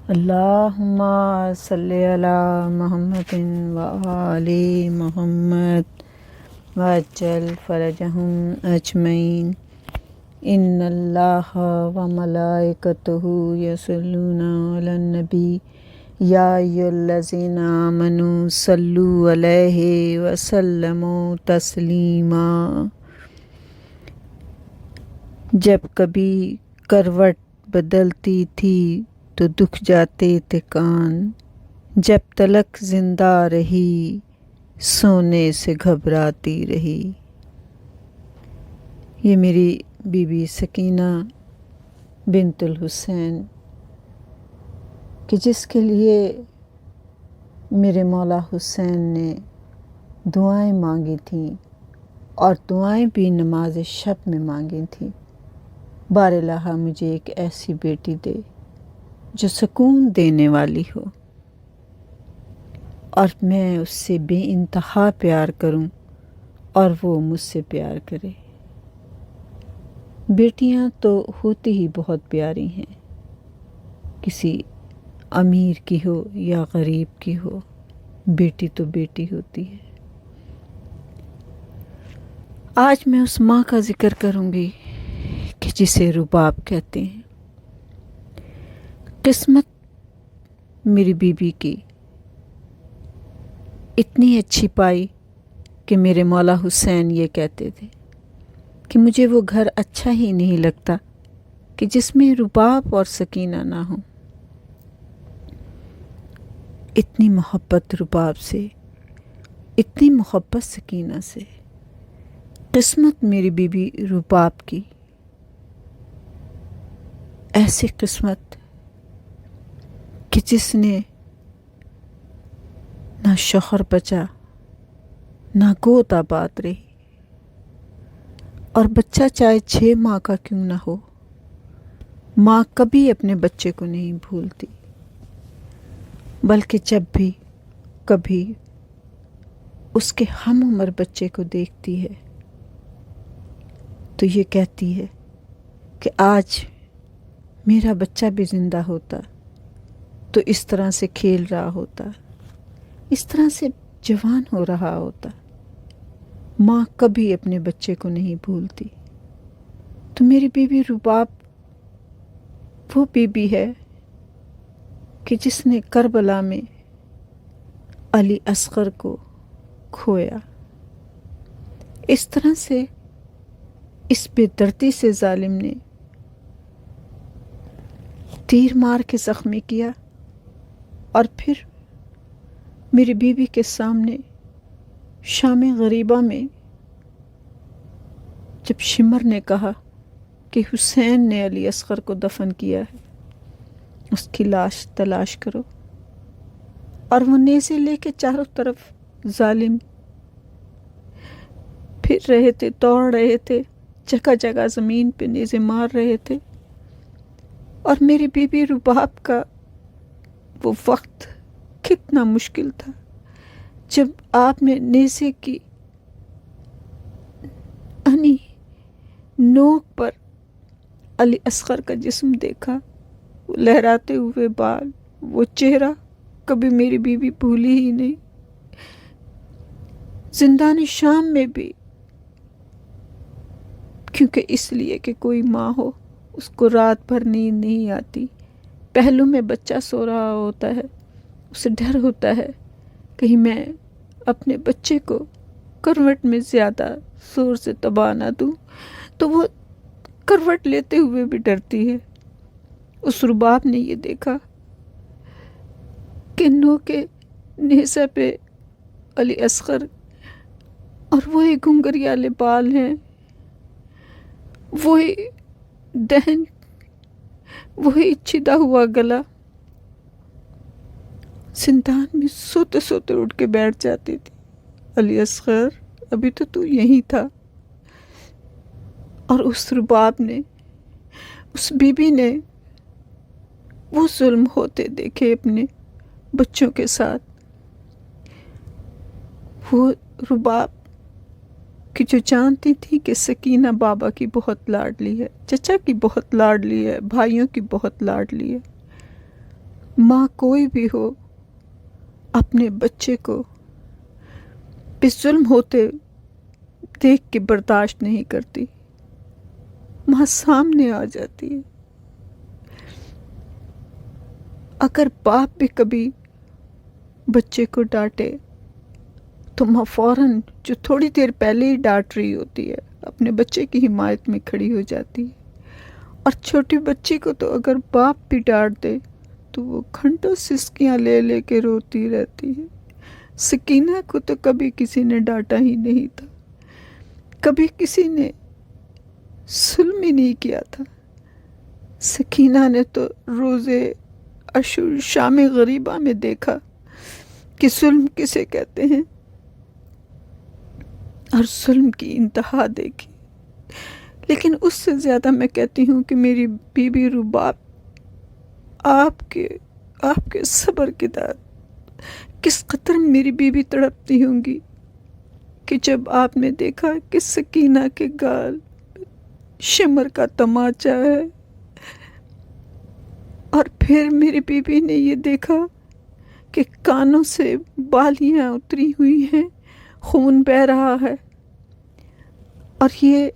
اللہم صلی علی محمد وآل محمد وعجل فرجہم اجمعین ان اللہ وملائکتہ یصلون علی النبی یا ایھا الذین آمنوا صلوا علیہ وسلموا تسلیما۔ جب کبھی کروٹ بدلتی تھی تو دکھ جاتے تھے کان، جب تلک زندہ رہی سونے سے گھبراتی رہی۔ یہ میری بی بی سکینہ بنت الحسین کہ جس کے لیے میرے مولا حسین نے دعائیں مانگی تھیں، اور دعائیں بھی نماز شب میں مانگی تھیں، بار الہ مجھے ایک ایسی بیٹی دے جو سکون دینے والی ہو، اور میں اس سے بے انتہا پیار کروں اور وہ مجھ سے پیار کرے۔ بیٹیاں تو ہوتی ہی بہت پیاری ہیں، کسی امیر کی ہو یا غریب کی ہو، بیٹی تو بیٹی ہوتی ہے۔ آج میں اس ماں کا ذکر کروں گی کہ جسے رباب کہتے ہیں۔ قسمت میری بیوی کی اتنی اچھی پائی کہ میرے مولا حسین یہ کہتے تھے کہ مجھے وہ گھر اچھا ہی نہیں لگتا کہ جس میں رباب اور سکینہ نہ ہوں۔ اتنی محبت رباب سے، اتنی محبت سکینہ سے۔ قسمت میری بیوی رباب کی، ایسی قسمت کہ جس نے نہ شوہر بچا، نہ گود آباد رہی، اور بچہ چاہے 6 ماہ کا کیوں نہ ہو، ماں کبھی اپنے بچے کو نہیں بھولتی، بلکہ جب بھی کبھی اس کے ہم عمر بچے کو دیکھتی ہے تو یہ کہتی ہے کہ آج میرا بچہ بھی زندہ ہوتا تو اس طرح سے کھیل رہا ہوتا، اس طرح سے جوان ہو رہا ہوتا۔ ماں کبھی اپنے بچے کو نہیں بھولتی۔ تو میری بیوی رباب وہ بیوی ہے کہ جس نے کربلا میں علی اصغر کو کھویا۔ اس طرح سے اس بے دردی سے ظالم نے تیر مار کے زخمی کیا، اور پھر میری بیوی کے سامنے شام غریبہ میں جب شمر نے کہا کہ حسین نے علی اصغر کو دفن کیا ہے، اس کی لاش تلاش کرو، اور وہ نیزے لے کے چاروں طرف ظالم پھر رہے تھے، دوڑ رہے تھے، جگہ جگہ زمین پہ نیزے مار رہے تھے، اور میری بیوی رباب کا وہ وقت کتنا مشکل تھا جب آپ نے نیزے کی نوک پر علی اصغر کا جسم دیکھا، وہ لہراتے ہوئے بال، وہ چہرہ کبھی میری بیوی بھولی ہی نہیں۔ زندان شام میں بھی، کیونکہ اس لیے کہ کوئی ماں ہو اس کو رات بھر نیند نہیں آتی، پہلو میں بچہ سو رہا ہوتا ہے، اسے ڈر ہوتا ہے کہیں میں اپنے بچے کو کروٹ میں زیادہ زور سے دبا نہ دوں، تو وہ کروٹ لیتے ہوئے بھی ڈرتی ہے۔ اس رباب نے یہ دیکھا کہ نو کے نیزے پہ علی اصغر، اور وہی گھنگریالے بال ہیں، وہی دہن، وہی چھدا ہوا گلا۔ زندان میں سوتے سوتے اٹھ کے بیٹھ جاتی تھی، علی اصغر ابھی تو یہیں تھا۔ اور اس رباب نے، اس بی بی نے وہ ظلم ہوتے دیکھے اپنے بچوں کے ساتھ۔ وہ رباب کہ جو جانتی تھی کہ سکینہ بابا کی بہت لاڈلی ہے، چچا کی بہت لاڈلی ہے، بھائیوں کی بہت لاڈلی ہے، ماں کوئی بھی ہو اپنے بچے کو بے ظلم ہوتے دیکھ کے برداشت نہیں کرتی، ماں سامنے آ جاتی ہے۔ اگر باپ بھی کبھی بچے کو ڈانٹے تو ماں فوراً جو تھوڑی دیر پہلے ہی ڈانٹ رہی ہوتی ہے اپنے بچے کی حمایت میں کھڑی ہو جاتی ہے۔ اور چھوٹی بچی کو تو اگر باپ بھی ڈانٹ دے تو وہ گھنٹوں سسکیاں لے لے کے روتی رہتی ہے۔ سکینہ کو تو کبھی کسی نے ڈانٹا ہی نہیں تھا، کبھی کسی نے ظلم ہی نہیں کیا تھا۔ سکینہ نے تو روزے عاشور شام غریبہ میں دیکھا کہ ظلم کسے کہتے ہیں، اور ظلم کی انتہا دیکھی۔ لیکن اس سے زیادہ میں کہتی ہوں کہ میری بی بی رباب آپ کے صبر کی داد، کس قدر میری بیوی تڑپتی ہوں گی کہ جب آپ نے دیکھا کہ سکینہ کے گال شمر کا تماچا ہے، اور پھر میری بیوی نے یہ دیکھا کہ کانوں سے بالیاں اتری ہوئی ہیں، خون بہہ رہا ہے، اور یہ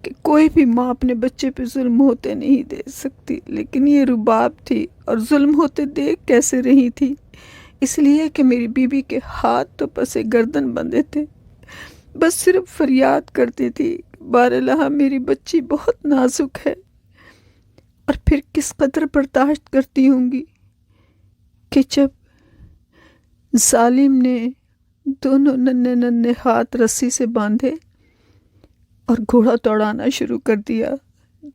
کہ کوئی بھی ماں اپنے بچے پہ ظلم ہوتے نہیں دے سکتی، لیکن یہ رباب تھی اور ظلم ہوتے دیکھ کیسے رہی تھی؟ اس لیے کہ میری بیوی کے ہاتھ تو پسے گردن بندھے تھے، بس صرف فریاد کرتی تھی، بار الہ میری بچی بہت نازک ہے۔ اور پھر کس قدر برداشت کرتی ہوں گی کہ جب ظالم نے دونوں ننھے ننھے ہاتھ رسی سے باندھے اور گھوڑا دوڑانا شروع کر دیا،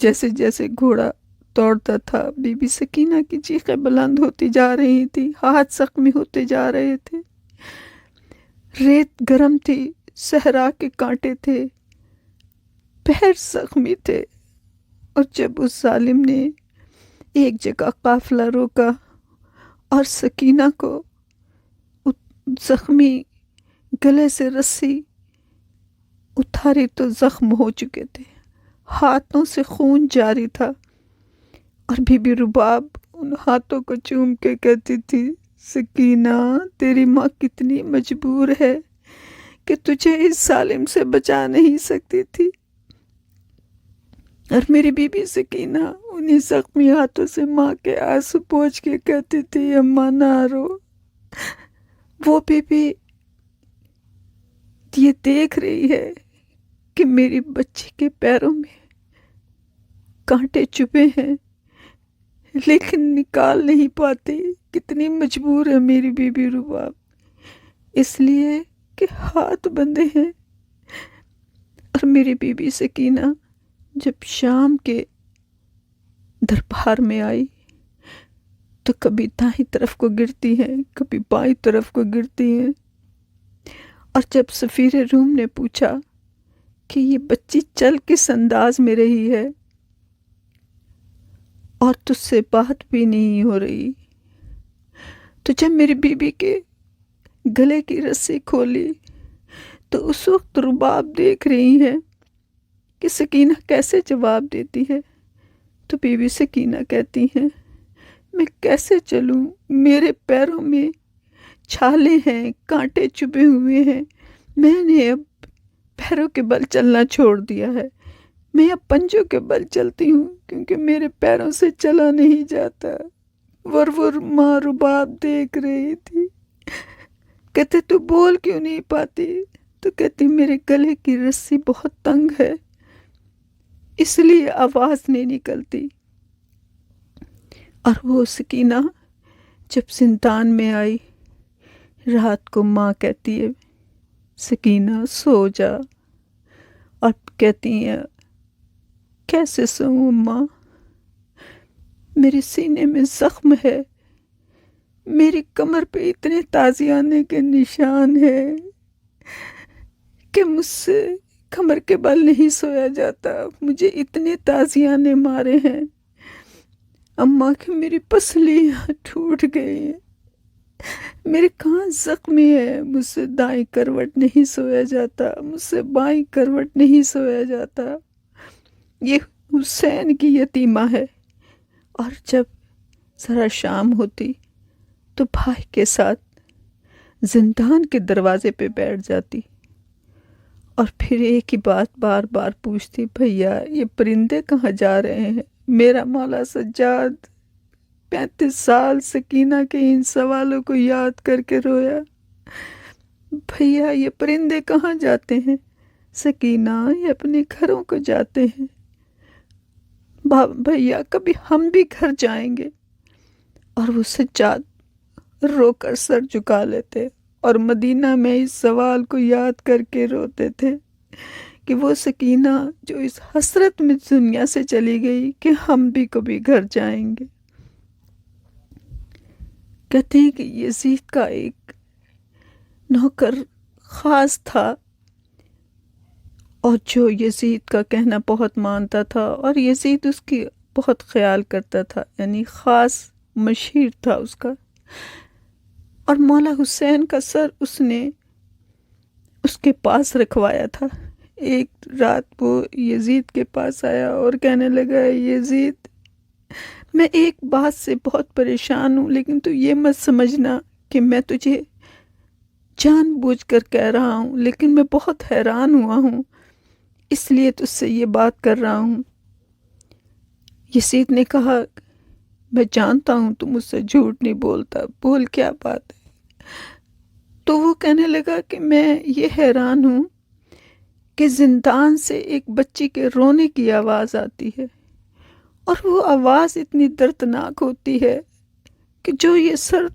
جیسے جیسے گھوڑا دوڑتا تھا بی بی سکینہ کی چیخیں بلند ہوتی جا رہی تھی، ہاتھ زخمی ہوتے جا رہے تھے، ریت گرم تھی، صحرا کے کانٹے تھے، پیر زخمی تھے، اور جب اس ظالم نے ایک جگہ قافلہ روکا اور سکینہ کو زخمی گلے سے رسی اتاری تو زخم ہو چکے تھے، ہاتھوں سے خون جاری تھا، اور بی بی رباب ان ہاتھوں کو چوم کے کہتی تھی، سکینہ تیری ماں کتنی مجبور ہے کہ تجھے اس ظالم سے بچا نہیں سکتی تھی۔ اور میری بی بی سکینہ انہی زخمی ہاتھوں سے ماں کے آنسو پوچھ کے کہتی تھی، اماں نہ رو۔ وہ بی بی یہ دیکھ رہی ہے کہ میری بچی کے پیروں میں کانٹے چبھے ہیں، لیکن نکال نہیں پاتی، کتنی مجبور ہے میری بی بی رباب، اس لیے کہ ہاتھ بندھے ہیں۔ اور میری بی بی سکینہ جب شام کے دربار میں آئی تو کبھی دائیں طرف کو گرتی ہیں، کبھی بائیں طرف کو گرتی ہیں، اور جب سفیر روم نے پوچھا کہ یہ بچی چل کس انداز میں رہی ہے اور تجھ سے بات بھی نہیں ہو رہی، تو جب میری بیوی کے گلے کی رسی کھولی تو اس وقت رباب دیکھ رہی ہے کہ سکینہ کیسے جواب دیتی ہے، تو بی بی سکینہ کہتی ہیں، میں کیسے چلوں، میرے پیروں میں چھالے ہیں، کانٹے چبھے ہوئے ہیں، میں نے اب پیروں کے بل چلنا چھوڑ دیا ہے، میں اب پنجوں کے بل چلتی ہوں کیونکہ میرے پیروں سے چلا نہیں جاتا۔ ور ماں رباب دیکھ رہی تھی، کہتے تو بول کیوں نہیں پاتی؟ تو کہتی میرے گلے کی رسی بہت تنگ ہے، اس لیے آواز نہیں نکلتی۔ اور وہ سکینہ جب زندان میں آئی، رات کو ماں کہتی ہے، سکینہ سو جا، اور کہتی ہیں، کیسے سوؤں ماں، میرے سینے میں زخم ہے، میری کمر پہ اتنے تازیانے کے نشان ہے کہ مجھ سے کمر کے بل نہیں سویا جاتا، مجھے اتنے تازیانے مارے ہیں اماں کہ میری پسلیاں ٹوٹ گئی ہیں، میرے کان زخمی ہے، مجھ سے دائیں کروٹ نہیں سویا جاتا، مجھ سے بائیں کروٹ نہیں سویا جاتا، یہ حسین کی یتیمہ ہے۔ اور جب ذرا شام ہوتی تو بھائی کے ساتھ زندان کے دروازے پہ بیٹھ جاتی اور پھر ایک ہی بات بار بار پوچھتی، بھیا یہ پرندے کہاں جا رہے ہیں؟ میرا مولا سجاد 35 سال سکینہ کے ان سوالوں کو یاد کر کے رویا۔ بھیا یہ پرندے کہاں جاتے ہیں؟ سکینہ یہ اپنے گھروں کو جاتے ہیں۔ بھیا کبھی ہم بھی گھر جائیں گے۔ اور وہ سجاد رو کر سر جھکا لیتے اور مدینہ میں اس سوال کو یاد کر کے روتے تھے کہ وہ سکینہ جو اس حسرت میں دنیا سے چلی گئی کہ ہم بھی کبھی گھر جائیں گے۔ کہتے ہیں کہ یزید کا ایک نوکر خاص تھا اور جو یزید کا کہنا بہت مانتا تھا اور یزید اس کی بہت خیال کرتا تھا، یعنی خاص مشیر تھا اس کا۔ اور مولا حسین کا سر اس نے اس کے پاس رکھوایا تھا۔ ایک رات وہ یزید کے پاس آیا اور کہنے لگا، یزید میں ایک بات سے بہت پریشان ہوں، لیکن تو یہ مت سمجھنا کہ میں تجھے جان بوجھ کر کہہ رہا ہوں، لیکن میں بہت حیران ہوا ہوں، اس لیے تجھ سے یہ بات کر رہا ہوں۔ یزید نے کہا، میں جانتا ہوں تم مجھ سے جھوٹ نہیں بولتا، بول کیا بات ہے؟ تو وہ کہنے لگا کہ میں یہ حیران ہوں کہ زندان سے ایک بچی کے رونے کی آواز آتی ہے اور وہ آواز اتنی دردناک ہوتی ہے کہ جو یہ سر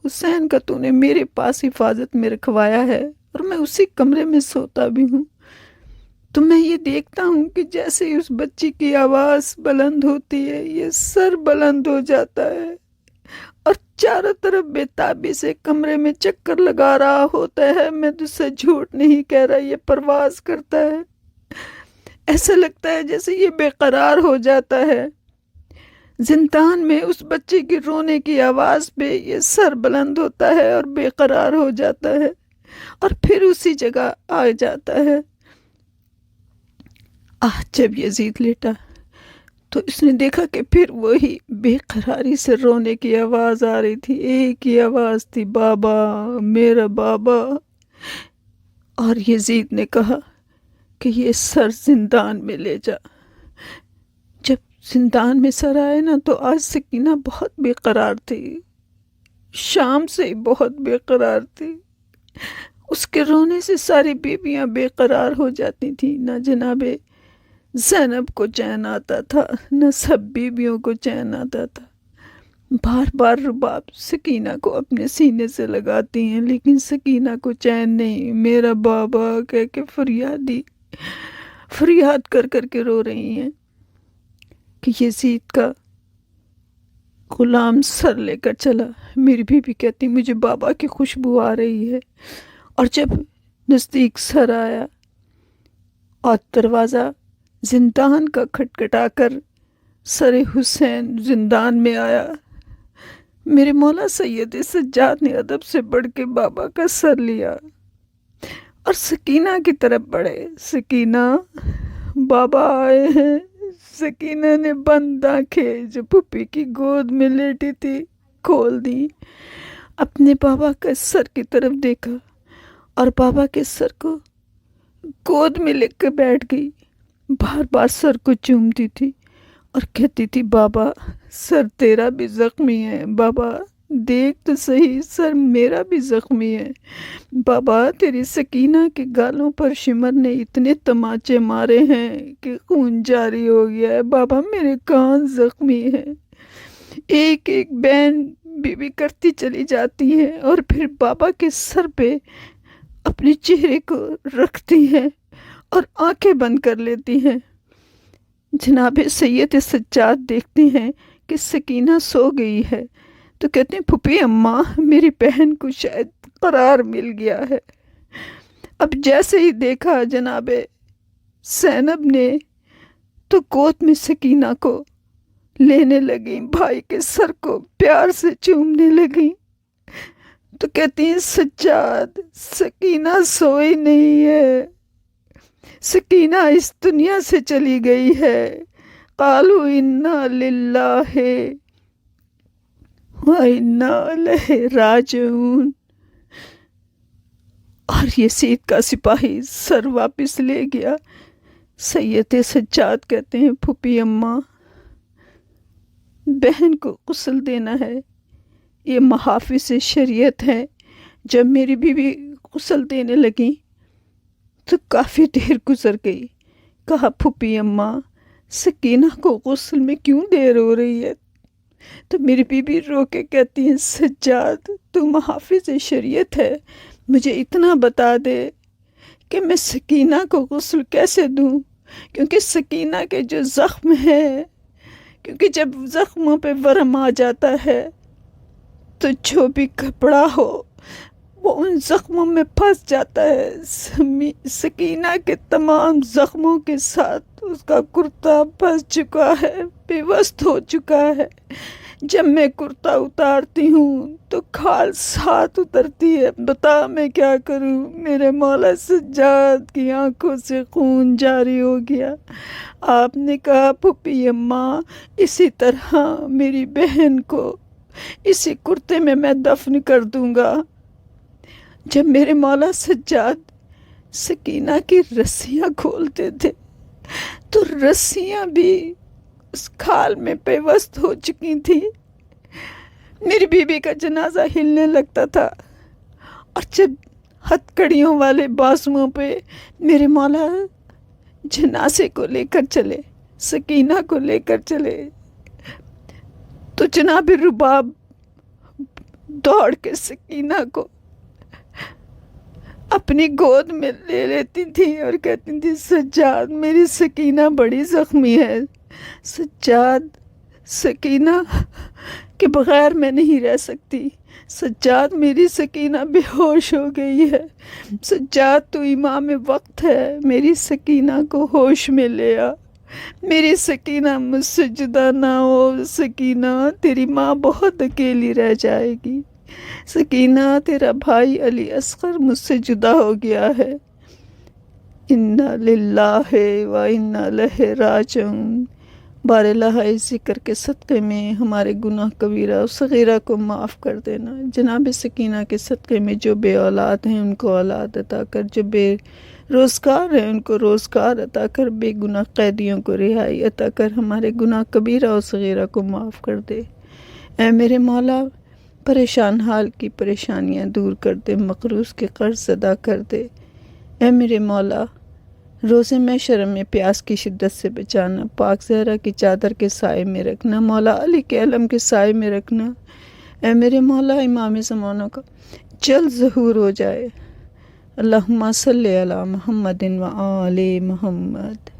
حسین کا تو نے میرے پاس حفاظت میں رکھوایا ہے اور میں اسی کمرے میں سوتا بھی ہوں، تو میں یہ دیکھتا ہوں کہ جیسے ہی اس بچی کی آواز بلند ہوتی ہے یہ سر بلند ہو جاتا ہے اور چاروں طرف بے تابی سے کمرے میں چکر لگا رہا ہوتا ہے۔ میں تجھ سے جھوٹ نہیں کہہ رہا، یہ پرواز کرتا ہے، ایسا لگتا ہے جیسے یہ بے قرار ہو جاتا ہے۔ زندان میں اس بچے کی رونے کی آواز پہ یہ سر بلند ہوتا ہے اور بے قرار ہو جاتا ہے اور پھر اسی جگہ آ جاتا ہے۔ جب یزید لیٹا تو اس نے دیکھا کہ پھر وہی بے قراری سے رونے کی آواز آ رہی تھی، ایک ہی آواز تھی، بابا میرا بابا۔ اور یزید نے کہا کہ یہ سر زندان میں لے جا۔ جب زندان میں سر آئے نا تو آج سکینہ بہت بے قرار تھی، شام سے ہی بہت بے قرار تھی۔ اس کے رونے سے ساری بیویاں بے قرار ہو جاتی تھیں، نہ جناب زینب کو چین آتا تھا نہ سب بیویوں کو چین آتا تھا۔ بار بار رباب سکینہ کو اپنے سینے سے لگاتی ہیں لیکن سکینہ کو چین نہیں، میرا بابا کہہ کے فریاد کر کر کے رو رہی ہیں کہ یزید کا غلام سر لے کر چلا۔ میری بیوی کہتی مجھے بابا کی خوشبو آ رہی ہے۔ اور جب نزدیک سر آیا اور دروازہ زندان کا کھٹکھٹا کر سر حسین زندان میں آیا، میرے مولا سید سجاد نے ادب سے بڑھ کے بابا کا سر لیا اور سکینہ کی طرف بڑھے، سکینہ بابا آئے ہیں۔ سکینہ نے بند آنکھیں جو پھوپھی کی گود میں لیٹی تھی کھول دی، اپنے بابا کے سر کی طرف دیکھا اور بابا کے سر کو گود میں لے کے بیٹھ گئی، بار بار سر کو چومتی تھی اور کہتی تھی بابا سر تیرا بھی زخمی ہے، بابا دیکھ تو صحیح سر میرا بھی زخمی ہے، بابا تیری سکینہ کے گالوں پر شمر نے اتنے تماچے مارے ہیں کہ خون جاری ہو گیا ہے، بابا میرے کان زخمی ہیں۔ ایک ایک بین بیوی کرتی چلی جاتی ہے اور پھر بابا کے سر پہ اپنے چہرے کو رکھتی ہیں اور آنکھیں بند کر لیتی ہیں۔ جناب سید سجاد دیکھتے ہیں کہ سکینہ سو گئی ہے تو کہتے ہیں پھوپھی اماں میری بہن کو شاید قرار مل گیا ہے۔ اب جیسے ہی دیکھا جناب زینب نے تو گود میں سکینہ کو لینے لگی، بھائی کے سر کو پیار سے چومنے لگی تو کہتی ہیں سجاد سکینہ سوئی نہیں ہے، سکینہ اس دنیا سے چلی گئی ہے۔ قالوا انا للہ وَإِنَّا إِلَيْهِ راجعون۔ اور یزید کا سپاہی سر واپس لے گیا۔ سید سجاد کہتے ہیں پھوپھی اماں بہن کو غسل دینا ہے، یہ محافظ شریعت ہے۔ جب میری بیوی غسل دینے لگی تو کافی دیر گزر گئی۔ کہا پھوپھی اماں سکینہ کو غسل میں کیوں دیر ہو رہی ہے؟ تو میری بیوی رو کے کہتی ہے سجاد تو محافظ شریعت ہے، مجھے اتنا بتا دے کہ میں سکینہ کو غسل کیسے دوں، کیونکہ سکینہ کے جو زخم ہے، کیونکہ جب زخموں پہ ورم آ جاتا ہے تو جو بھی کپڑا ہو وہ ان زخموں میں پھنس جاتا ہے۔ سکینہ کے تمام زخموں کے ساتھ اس کا کرتا پھنس چکا ہے، پیوست ہو چکا ہے۔ جب میں کرتا اتارتی ہوں تو کھال ساتھ اترتی ہے۔ بتا میں کیا کروں؟ میرے مولا سجاد کی آنکھوں سے خون جاری ہو گیا۔ آپ نے کہا پھوپھی اماں اسی طرح میری بہن کو اسی کرتے میں دفن کر دوں گا۔ جب میرے مولا سجاد سکینہ کی رسیاں کھولتے تھے تو رسیاں بھی اس کھال میں پیوست ہو چکی تھی۔ میری بیوی کا جنازہ ہلنے لگتا تھا، اور جب ہتھ کڑیوں والے بازوؤں پہ میرے مولا جنازے کو لے کر چلے، سکینہ کو لے کر چلے، تو جناب رباب دوڑ کے سکینہ کو اپنی گود میں لے لیتی تھی اور کہتی تھی سجاد میری سکینہ بڑی زخمی ہے، سجاد سکینہ کے بغیر میں نہیں رہ سکتی، سجاد میری سکینہ بے ہوش ہو گئی ہے، سجاد تو امام وقت ہے، میری سکینہ کو ہوش میں لے آ، میری سکینہ مجھ سے جدا نہ ہو، سکینہ تیری ماں بہت اکیلی رہ جائے گی، سکینہ تیرا بھائی علی اصغر مجھ سے جدا ہو گیا ہے۔ انا للہ و انا الیہ راجعون۔ بار اللہ اس ذکر کے صدقے میں ہمارے گناہ کبیرہ و صغیرہ کو معاف کر دینا۔ جناب سکینہ کے صدقے میں جو بے اولاد ہیں ان کو اولاد عطا کر، جو بے روزگار ہیں ان کو روزگار عطا کر، بے گناہ قیدیوں کو رہائی عطا کر، ہمارے گناہ کبیرہ و صغیرہ کو معاف کر دے۔ اے میرے مولا پریشان حال کی پریشانیاں دور کر دے، مقروض کے قرض ادا کر دے۔ اے میرے مولا روز محشر میں پیاس کی شدت سے بچانا، پاک زہرا کی چادر کے سائے میں رکھنا، مولا علی کے علم کے سائے میں رکھنا۔ اے میرے مولا امام زمانوں کا جلد ظہور ہو جائے۔ اللہم صلی علی محمد و آل محمد۔